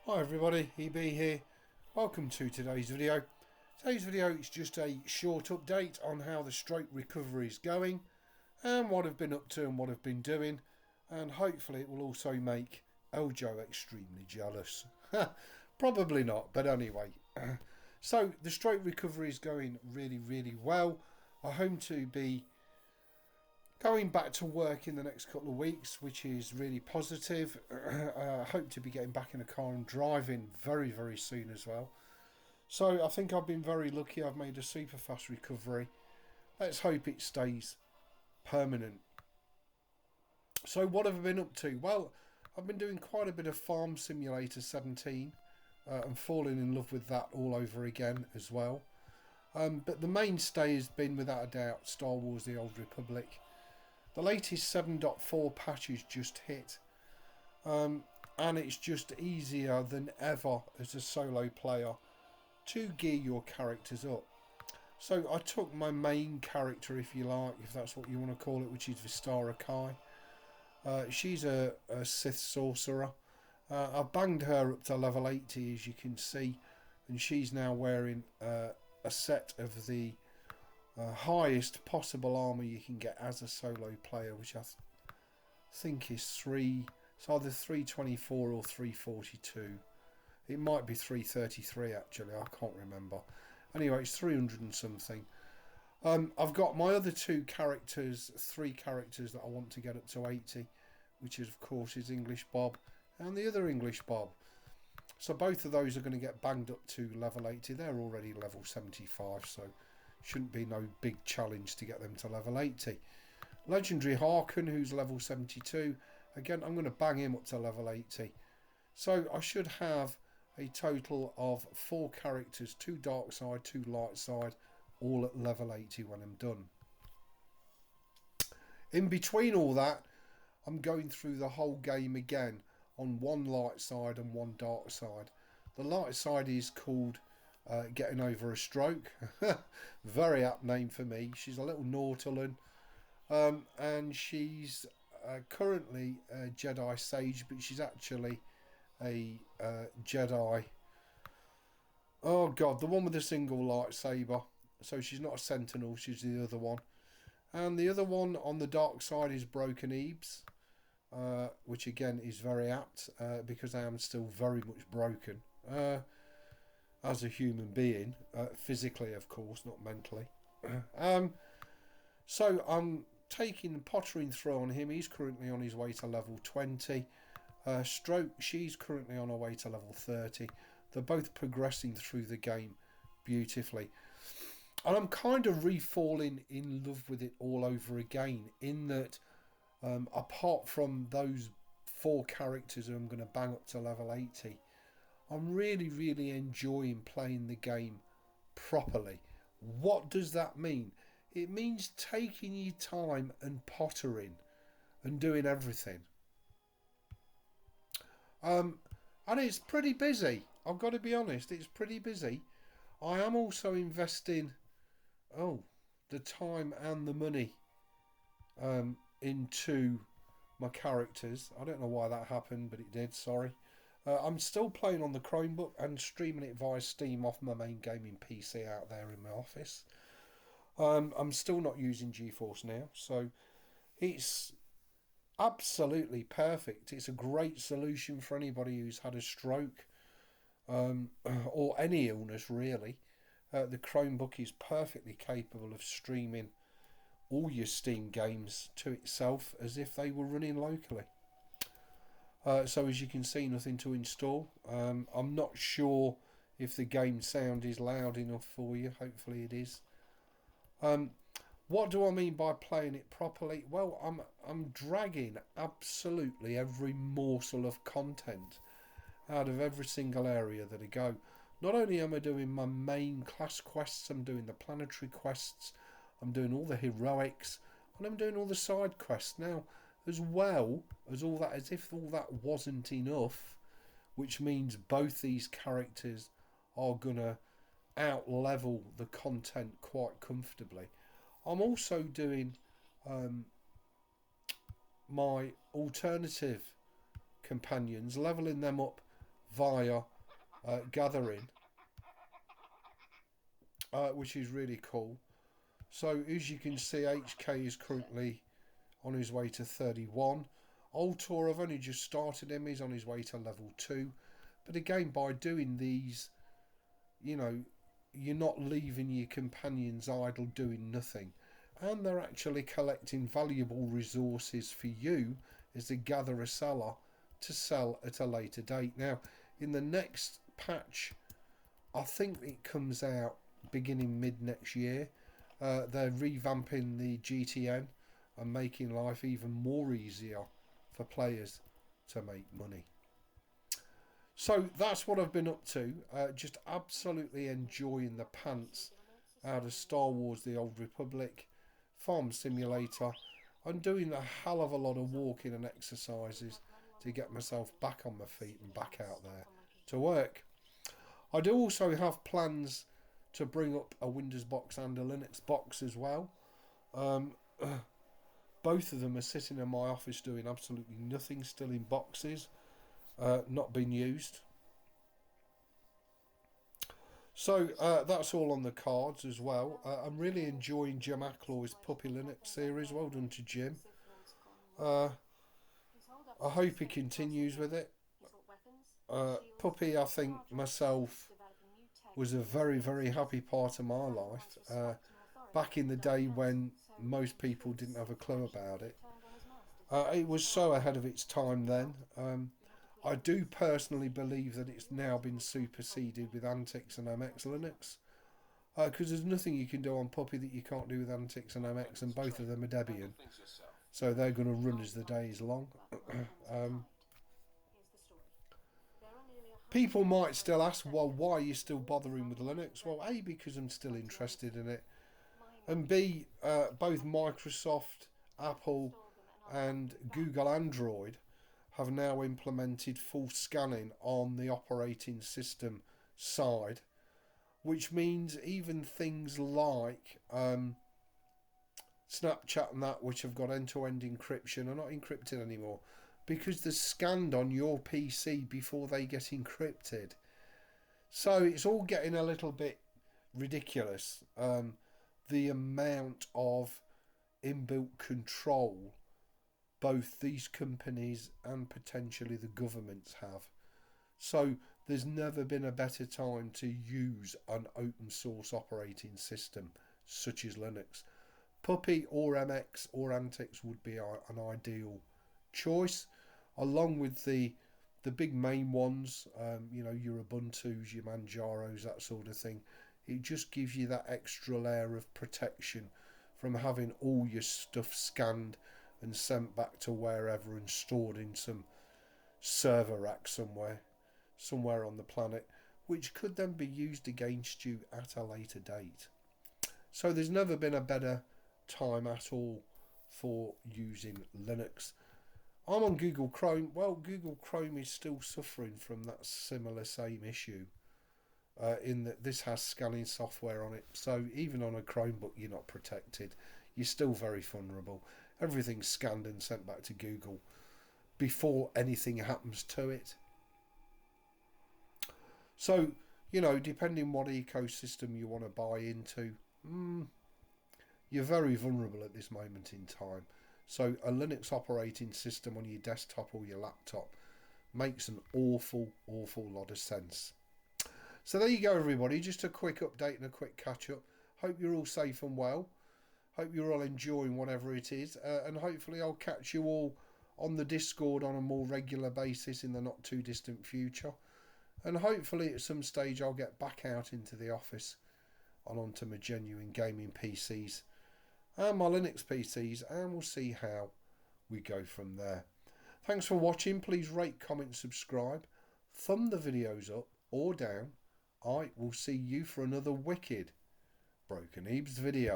Hi everybody, EB here. Welcome to today's video. Today's video is just a short update on how the stroke recovery is going and what I've been up to and what I've been doing, and hopefully it will also make Eljo extremely jealous. Probably not, but anyway. So the stroke recovery is going really well. I hope to be going back to work in the next couple of weeks, which is really positive. I hope to be getting back in a car and driving very soon as well. So I think I've been very lucky. I've made a super fast recovery. Let's hope it stays permanent. So what have I been up to? Well, I've been doing quite a bit of Farm Simulator 17 and falling in love with that all over again as well. But the mainstay has been, without a doubt, Star Wars The Old Republic. The latest 7.4 patch is just hit, and it's just easier than ever as a solo player to gear your characters up. So I took my main character, if you like, if that's what you want to call it, which is SWTOR Kai. She's a Sith sorcerer. I've banged her up to level 80, as you can see, and she's now wearing a set of the highest possible armor you can get as a solo player, which I think is it's either 324 or 342. It might be 333 actually, I can't remember. Anyway, it's 300 and something. I've got my other three characters that I want to get up to 80, which is of course is English Bob and the other English Bob. So both of those are going to get banged up to level 80. They're already level 75, so shouldn't be no big challenge to get them to level 80. Legendary Harkin, who's level 72, again I'm going to bang him up to level 80. So I should have a total of 4 characters, 2 dark side, 2 light side, all at level 80 when I'm done. In between all that, I'm going through the whole game again on 1 light side and 1 dark side. The light side is called Getting Over a Stroke. Very apt name for me. She's a little Nautilin, and she's currently a Jedi Sage, but she's actually a Jedi, oh god, the one with the single lightsaber. So she's not a Sentinel, she's the other one. And the other one on the dark side is Broken Ebs, which again is very apt, because I am still very much broken as a human being, physically of course, not mentally. So I'm pottering through on him. He's currently on his way to level 20. Stroke, she's currently on her way to level 30. They're both progressing through the game beautifully, and I'm kind of re-falling in love with it all over again, in that apart from those 4 characters who I'm going to bang up to level 80, I'm really enjoying playing the game properly. What does that mean? It means taking your time and pottering and doing everything. And it's pretty busy. I've got to be honest, it's pretty busy. I am also investing the time and the money into my characters. I don't know why that happened, but it did, sorry. I'm still playing on the Chromebook and streaming it via Steam off my main gaming PC out there in my office. I'm still not using GeForce now, so it's absolutely perfect. It's a great solution for anybody who's had a stroke or any illness really. The Chromebook is perfectly capable of streaming all your Steam games to itself as if they were running locally. So as you can see, nothing to install. I'm not sure if the game sound is loud enough for you. Hopefully it is. What do I mean by playing it properly? Well, I'm dragging absolutely every morsel of content out of every single area that I go. Not only am I doing my main class quests, I'm doing the planetary quests, I'm doing all the heroics, and I'm doing all the side quests. Now, as well as all that, as if all that wasn't enough, which means both these characters are gonna out-level the content quite comfortably, I'm also doing my alternative companions, leveling them up via gathering, which is really cool. So as you can see, HK is currently on his way to 31. SWTOR, I've only just started him, he's on his way to level 2. But again, by doing these, you know, you're not leaving your companions idle doing nothing. And they're actually collecting valuable resources for you as a gatherer seller to sell at a later date. Now, in the next patch, I think it comes out beginning mid next year. They're revamping the GTN and making life even more easier for players to make money. So that's what I've been up to. Just absolutely enjoying the pants out of Star Wars The Old Republic, Farm Simulator. I'm doing a hell of a lot of walking and exercises to get myself back on my feet and back out there to work. I do also have plans to bring up a Windows box and a Linux box as well. Both of them are sitting in my office doing absolutely nothing, still in boxes, not being used. So that's all on the cards as well. I'm really enjoying Jim Ackloy's Puppy Linux series. Well done to Jim. I hope he continues with it. Puppy, I think myself, was a very, very happy part of my life. Back in the day when most people didn't have a clue about it. It was so ahead of its time then. I do personally believe that it's now been superseded with Antics and MX Linux. Because there's nothing you can do on Puppy that you can't do with Antics and MX, and both of them are Debian. So they're going to run as the day is long. People might still ask, well, why are you still bothering with Linux? Well, A, because I'm still interested in it. And B, both Microsoft, Apple and Google Android have now implemented full scanning on the operating system side, which means even things like Snapchat and that, which have got end-to-end encryption, are not encrypted anymore because they're scanned on your PC before they get encrypted. So it's all getting a little bit ridiculous, the amount of inbuilt control both these companies and potentially the governments have. So there's never been a better time to use an open source operating system such as Linux. Puppy or MX or Antics would be an ideal choice, along with the big main ones, you know, your Ubuntu's, your Manjaros, that sort of thing. It just gives you that extra layer of protection from having all your stuff scanned and sent back to wherever and stored in some server rack somewhere on the planet, which could then be used against you at a later date. So there's never been a better time at all for using Linux. I'm on Google Chrome. Well, Google Chrome is still suffering from that similar same issue, in that this has scanning software on it. So even on a Chromebook, you're not protected. You're still very vulnerable. Everything's scanned and sent back to Google before anything happens to it. So, you know, depending what ecosystem you want to buy into, you're very vulnerable at this moment in time. So a Linux operating system on your desktop or your laptop makes an awful lot of sense. So there you go, everybody. Just a quick update and a quick catch up. Hope you're all safe and well. Hope you're all enjoying whatever it is. And hopefully I'll catch you all on the Discord on a more regular basis in the not too distant future. And hopefully at some stage I'll get back out into the office and onto my genuine gaming PCs and my Linux PCs, and we'll see how we go from there. Thanks for watching. Please rate, comment, subscribe. Thumb the videos up or down. I will see you for another wicked Broken Ebs video.